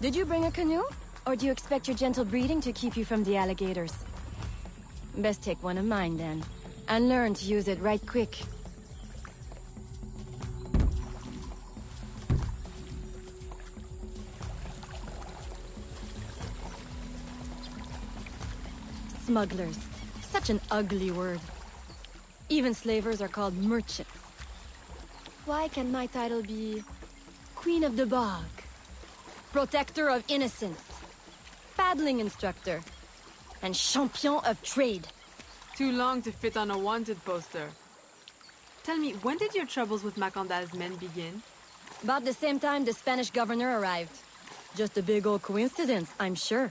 Did you bring a canoe? Or do you expect your gentle breeding to keep you from the alligators? Best take one of mine then, and learn to use it right quick. Smugglers. Such an ugly word. Even slavers are called merchants. Why can my title be Queen of the Bog, Protector of Innocence, Paddling Instructor, and Champion of Trade? Too long to fit on a wanted poster. Tell me, when did your troubles with Macandal's men begin? About the same time the Spanish governor arrived. Just a big old coincidence, I'm sure.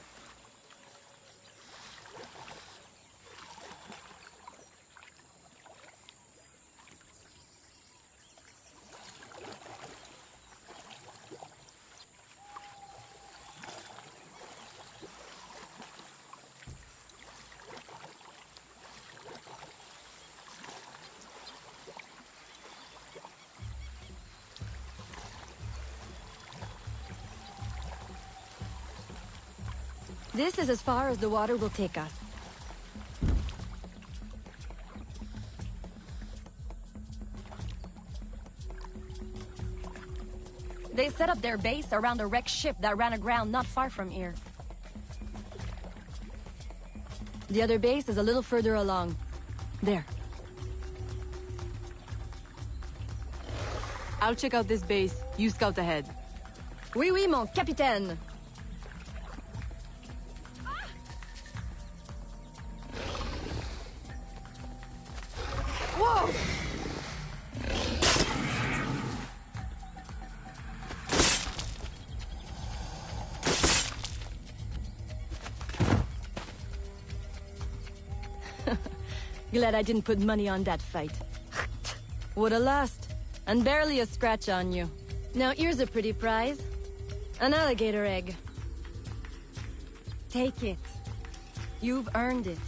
This is as far as the water will take us. They set up their base around a wrecked ship that ran aground not far from here. The other base is a little further along. There. I'll check out this base. You scout ahead. Oui, oui, mon capitaine. Whoa! Glad I didn't put money on that fight. Woulda lost, and barely a scratch on you. Now here's a pretty prize. An alligator egg. Take it. You've earned it.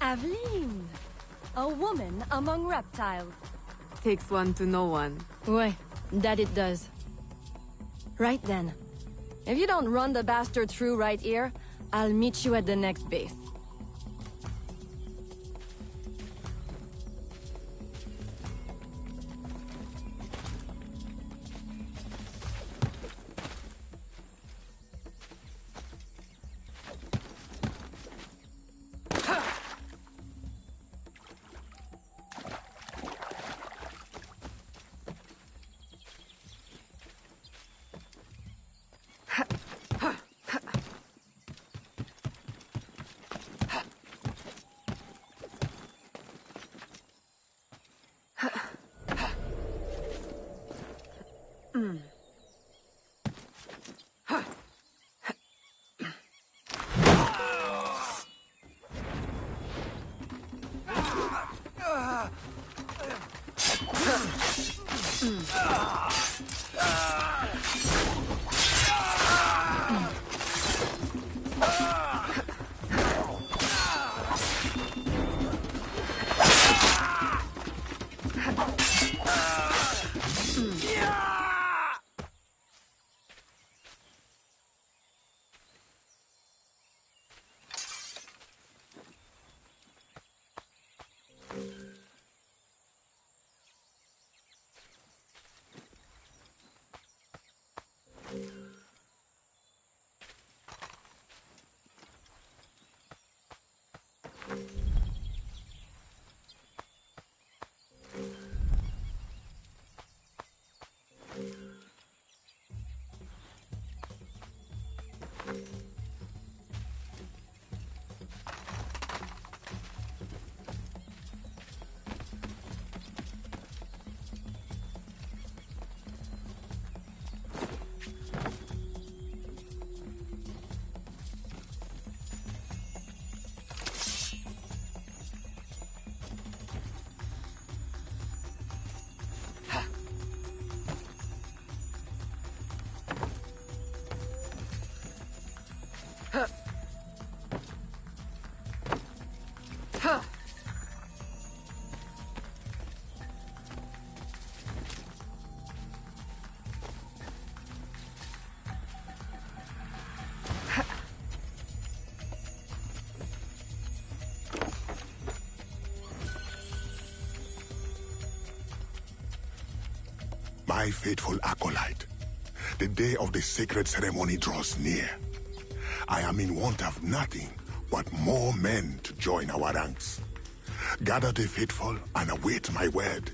Aveline! A woman among reptiles. Takes one to know one. Ouais, that it does. Right then. If you don't run the bastard through right here, I'll meet you at the next base. My faithful acolyte, the day of the sacred ceremony draws near. I am in want of nothing but more men to join our ranks. Gather the faithful and await my word.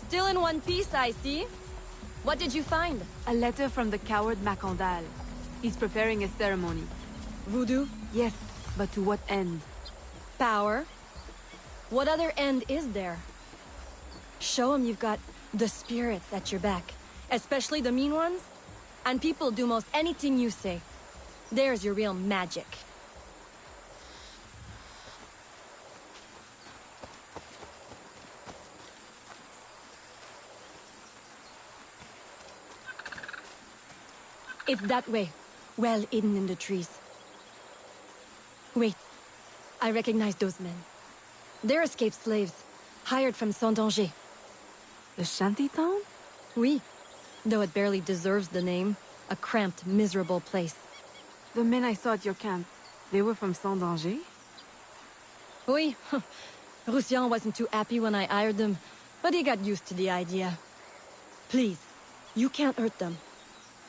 Still in one piece, I see. What did you find? A letter from the coward Macandal. He's preparing a ceremony. Voodoo? Yes, but to what end? Power? What other end is there? Show him you've got the spirits at your back. Especially the mean ones. And people do most anything you say. There's your real magic. It's that way. Well hidden in the trees. Wait. I recognize those men. They're escaped slaves. Hired from Saint-Danger. The shantytown? Oui. Though it barely deserves the name. A cramped, miserable place. The men I saw at your camp, they were from Saint-Danger? Oui. Roussillon wasn't too happy when I hired them, but he got used to the idea. Please, you can't hurt them.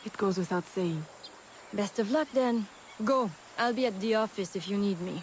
It goes without saying. Best of luck then. Go. I'll be at the office if you need me.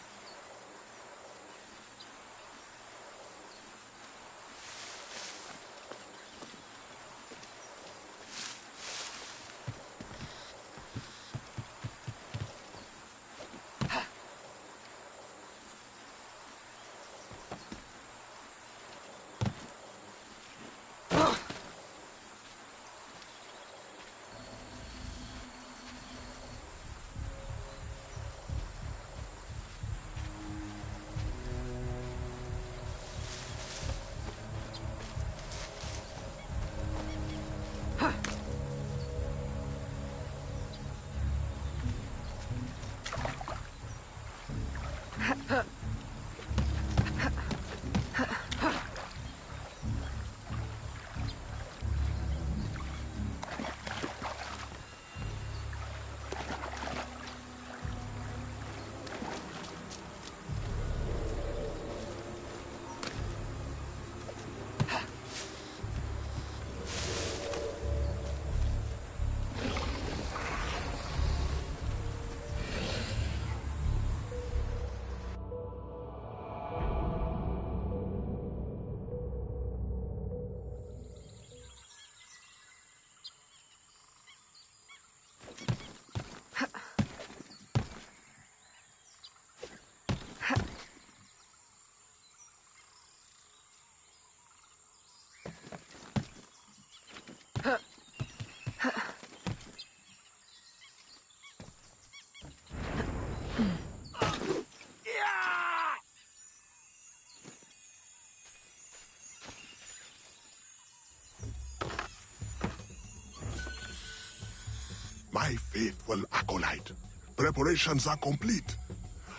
My faithful acolyte, preparations are complete.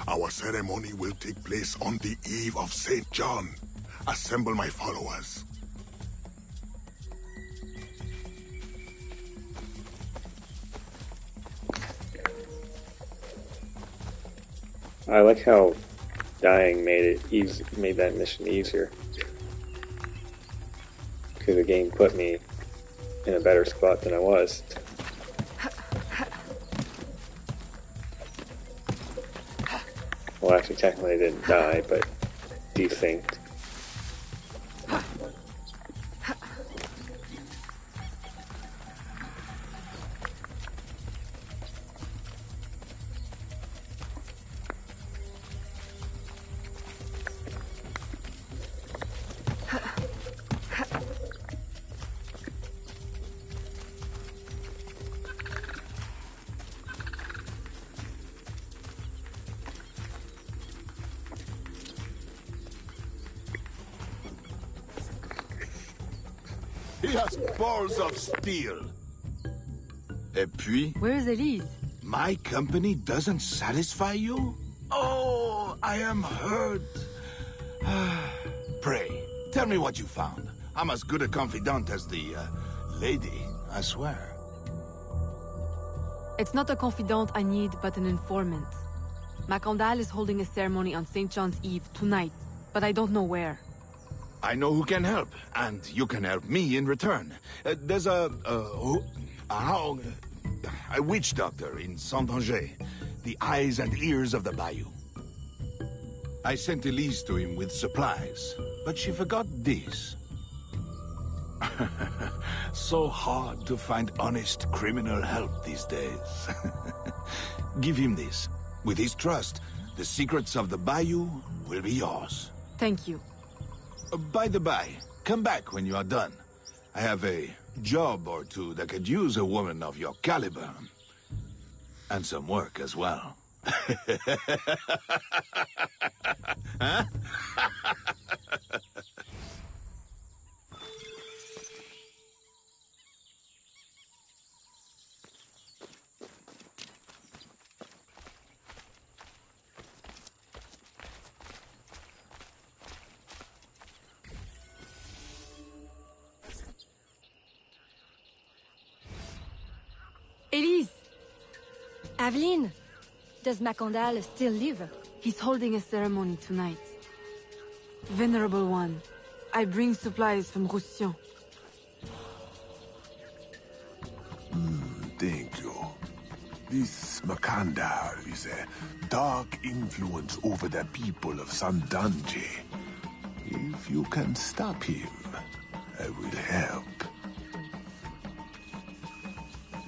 Our ceremony will take place on the eve of St. John. Assemble my followers. I like how dying made that mission easier. Because the game put me in a better spot than I was. Well, actually, technically I didn't die, but desynced. just balls of steel. Et puis, Where is Elise? my company doesn't satisfy you? Oh, I am hurt. Pray, tell me what you found. I'm as good a confidant as the, lady, I swear. It's not a confidant I need, but an informant. Macandal is holding a ceremony on St. John's Eve tonight, but I don't know where. I know who can help, and you can help me in return. There's a witch doctor in Saint-Anger, the eyes and ears of the Bayou. I sent Elise to him with supplies, but she forgot this. So hard to find honest criminal help these days. Give him this. With his trust, the secrets of the Bayou will be yours. Thank you. By the by, come back when you are done. I have a job or two that could use a woman of your caliber. And some work as well. Huh? Elise! Aveline! Does Macandal still live? He's holding a ceremony tonight. Venerable One, I bring supplies from Roussillon. Thank you. This Macandal is a dark influence over the people of Sandanje. If you can stop him, I will help.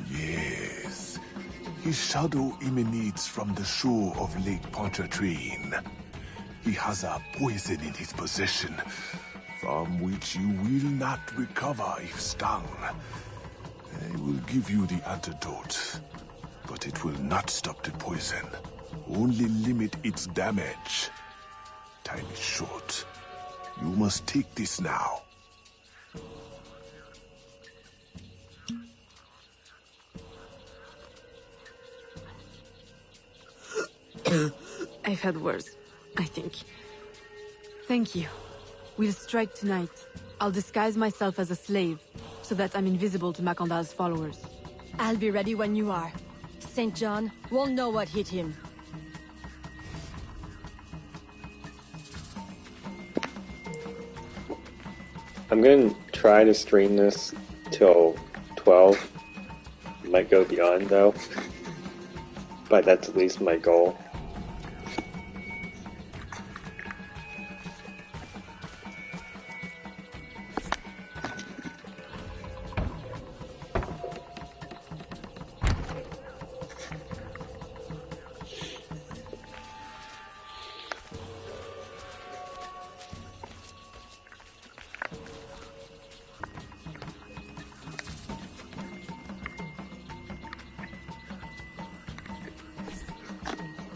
Yes. His shadow emanates from the shore of Lake Pontchartrain. He has a poison in his possession, from which you will not recover if stung. I will give you the antidote, but it will not stop the poison. Only limit its damage. Time is short. You must take this now. I've had worse, I think. Thank you. We'll strike tonight. I'll disguise myself as a slave, so that I'm invisible to Macandal's followers. I'll be ready when you are. St. John won't know what hit him. I'm gonna try to stream this till 12. Might go beyond though. But that's at least my goal.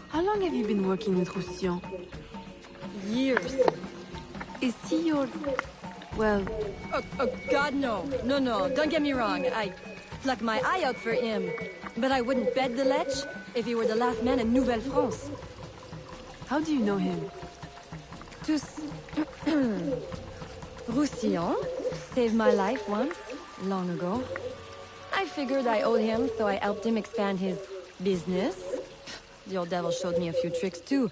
How long have you been working with Roussillon? Years. Is he your... well... Oh, God, no. No, don't get me wrong. I pluck my eye out for him. But I wouldn't bet the lech if he were the last man in Nouvelle-France. How do you know him? Tous... Roussillon saved my life once, long ago. I figured I owed him, so I helped him expand his business. The old devil showed me a few tricks too.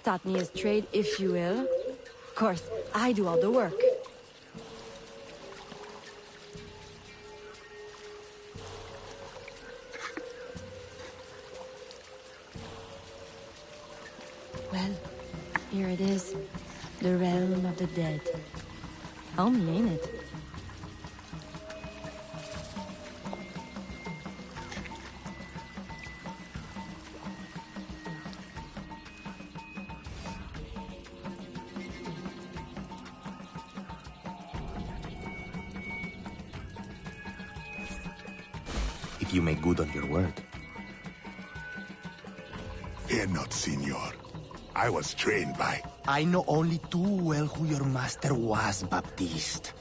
Taught me his trade, if you will. Of course, I do all the work. Well, here it is. The realm of the dead. Homey, ain't it? If you make good on your word. Fear not, Signor. I was trained by... I know only too well who your master was, Baptiste.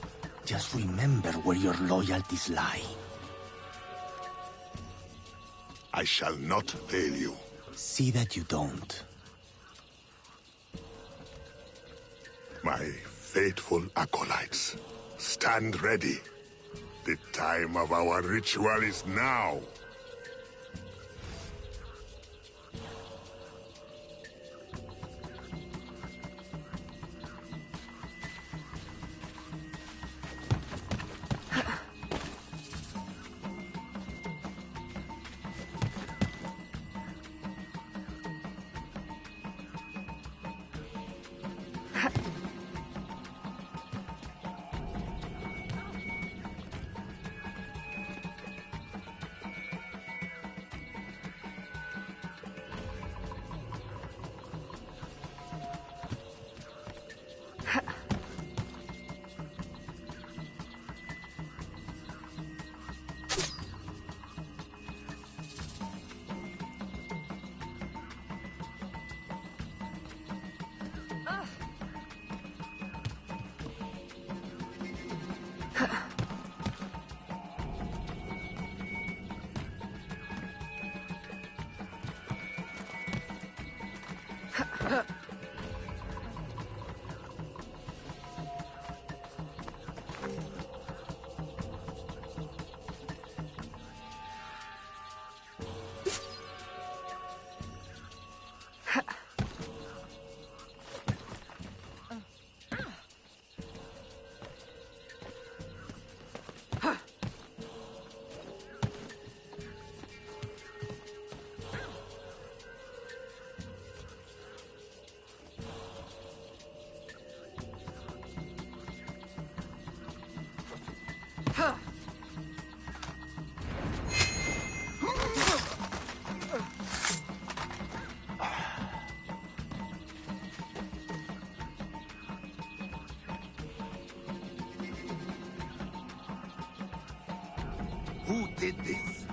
Just remember where your loyalties lie. I shall not fail you. See that you don't. My faithful acolytes, stand ready. The time of our ritual is now. Who did this?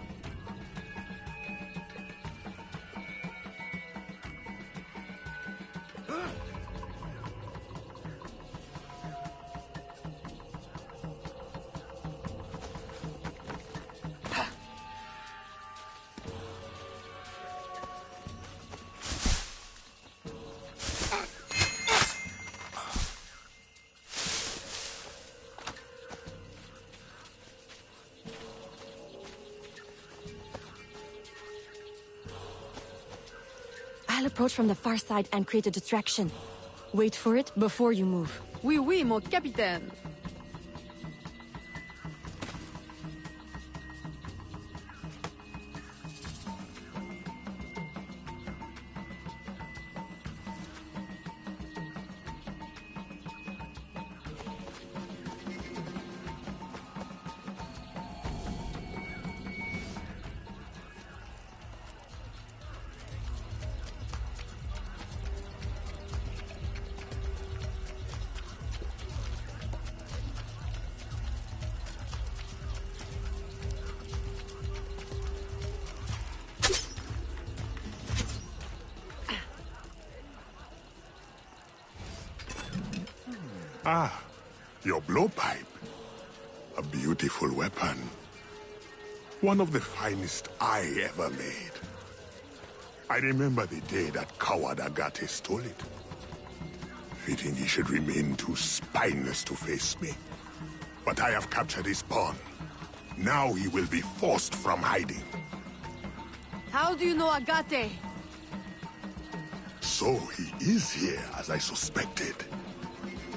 I'll approach from the far side and create a distraction. Wait for it before you move. Oui, oui, mon capitaine. Ah, your blowpipe. A beautiful weapon. One of the finest I ever made. I remember the day that coward Agate stole it. Fitting he should remain too spineless to face me. But I have captured his pawn. Now he will be forced from hiding. How do you know Agate? So he is here, as I suspected.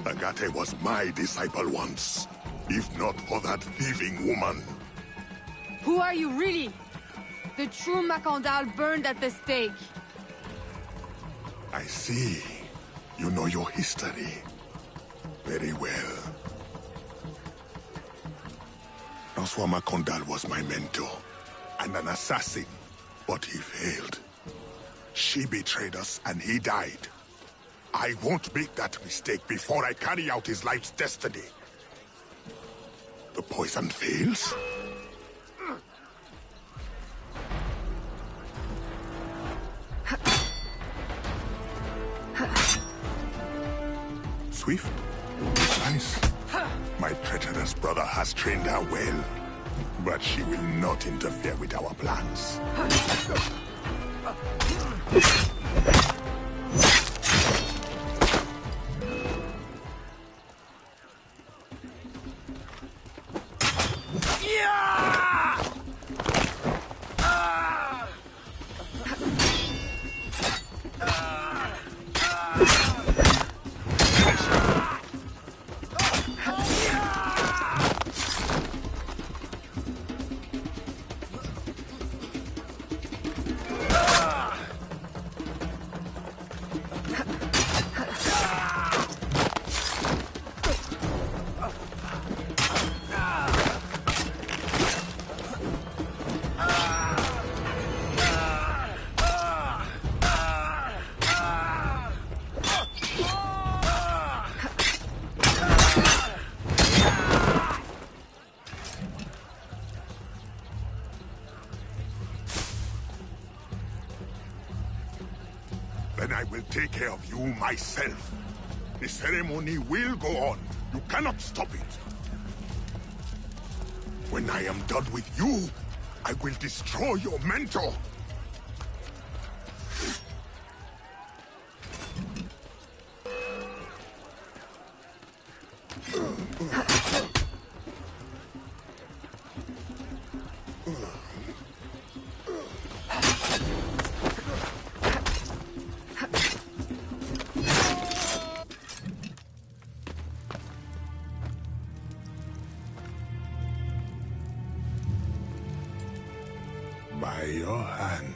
Agate was my disciple once, if not for that thieving woman. Who are you really? The true Macandal burned at the stake. I see. You know your history. Very well. Noswa Macandal was my mentor, and an assassin, but he failed. She betrayed us, and he died. I won't make that mistake before I carry out his life's destiny. The poison fails? Swift? Nice. My treacherous brother has trained her well, but she will not interfere with our plans. Then I will take care of you myself. The ceremony will go on. You cannot stop it. When I am done with you, I will destroy your mentor. By your hand,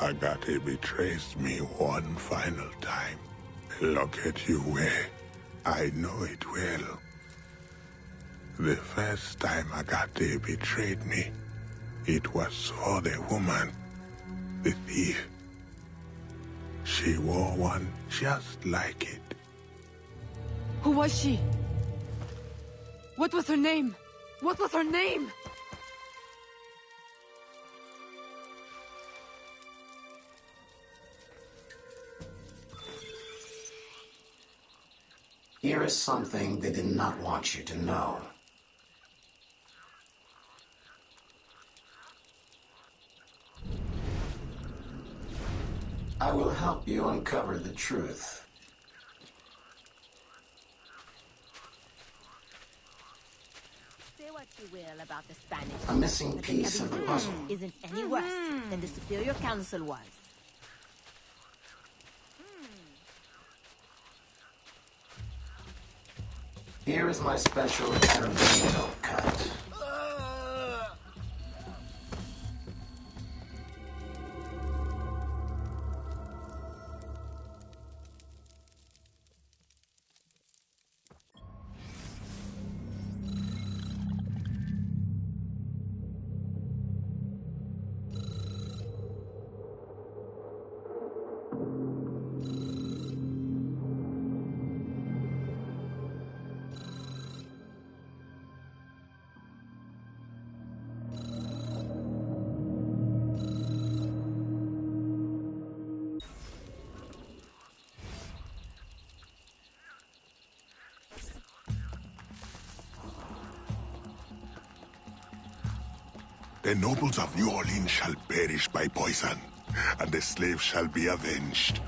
Agate betrays me one final time. Look at you where I know it well. The first time Agate betrayed me, it was for the woman, the thief. She wore one just like it. Who was she? What was her name? What was her name? Here is something they did not want you to know. I will help you uncover the truth. Say what you will about the Spanish. A missing but piece of the puzzle. Isn't any worse than the Superior Council was. Here is my special Carabino cut. The nobles of New Orleans shall perish by poison, and the slaves shall be avenged.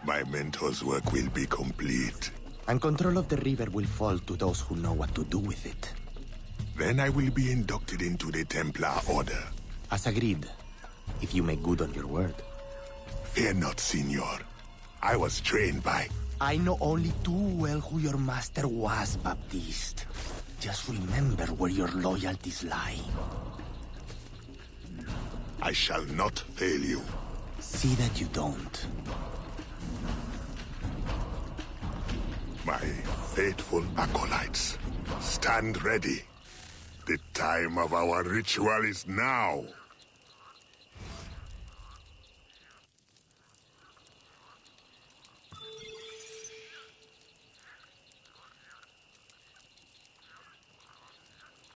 My mentor's work will be complete. And control of the river will fall to those who know what to do with it. Then I will be inducted into the Templar Order. As agreed, if you make good on your word. Fear not, Signor. I was trained by... I know only too well who your master was, Baptiste. Just remember where your loyalties lie. I shall not fail you. See that you don't. My faithful acolytes, stand ready. The time of our ritual is now.